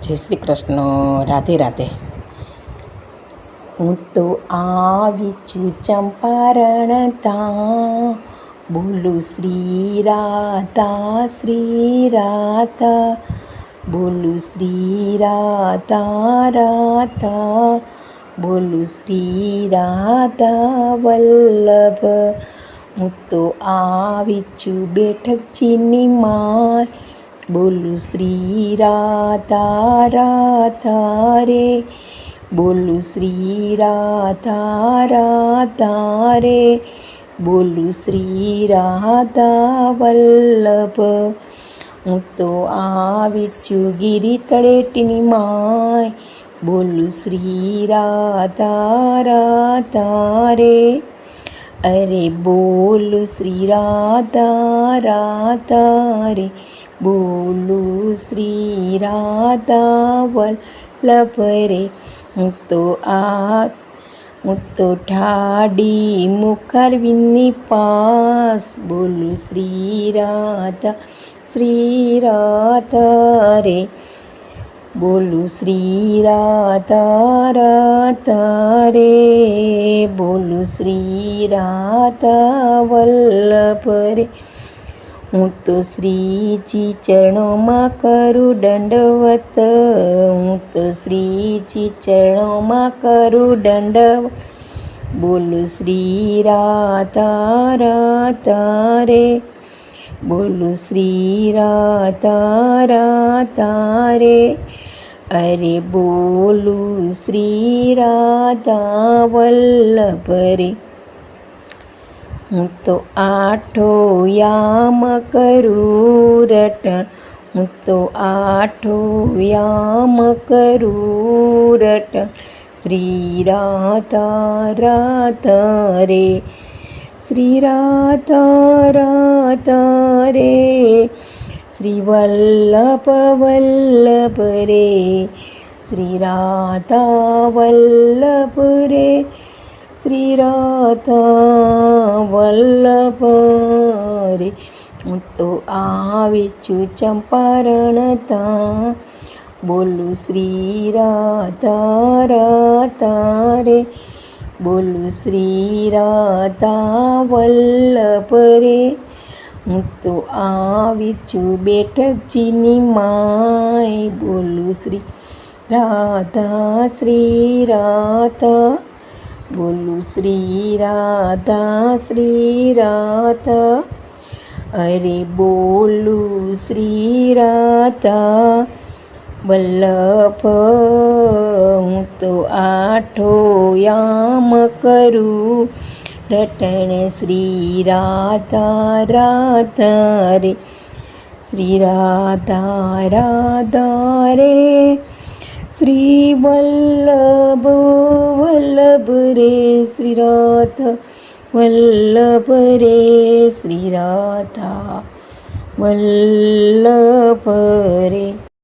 જય શ્રી કૃષ્ણ. રાધે રાધે. હું તો આવી છું ચંપારણ તાં, બોલું શ્રી રાધા શ્રી રાધા, બોલું શ્રી રાધા રાધા, બોલું શ્રી રાધા વલ્લભ. હું તો આવી છું બેઠકજીની માય, બોલું શ્રી રાધા રાધા રે, બોલું શ્રી રાધા રાધા રે, બોલું શ્રી રાધા વલ્લભ. હું તો આવી છું ગિરી તળેટીની માય, બોલું શ્રી રાધા રાધા રે. અરે બોલું શ્રી રાધા રાધા રે, બોલું શ્રી રાધા વલ્લભ રે. હું તો ઠાડી મુખારવિંદની પાસ, બોલું શ્રી રાધા રે, બોલું શ્રી રાધા રાધા રે, બોલું શ્રી રાધા વલ્લભ રે. હું તો શ્રીજી ચરણોમાં કરું દંડવત, હું તો શ્રીજી ચરણોમાં કરું દંડવત, બોલું શ્રી રાધા રાધા રે, બોલું શ્રી રાધા રાધા રે. અરે બોલું શ્રી રાધા વલ્લભ રે. હું તો આઠો યામ કરું રટણ, હું તો આઠો યામ કરું રટણ, શ્રી રાધા રાધા રે, શ્રી રાધા રાધા રે, શ્રી વલ્લભ વલ્લભ રે, શ્રી રાધા વલ્લભ રે, શ્રી રાધા વલ્લભ રે. હું તો આવી છું ચંપારણ તાં, બોલું શ્રી રાધા રાધા રે, બોલું શ્રી રાધા વલ્લભ રે. હું તો આવી છું બેઠકજીની માય, બોલું શ્રી રાધા શ્રી રાધા, બોલું શ્રી રાધા. અરે બોલું શ્રી રાધા વલ્લભ. હું તો આઠો યામ કરું રટણ, શ્રી રાધા રાધા રે, શ્રી રાધા રાધા રે, શ્રી વલ્લભ વલ્લભ રે, શ્રી રાધા વલ્લભ રે, શ્રી રાધા વલ્લભ રે.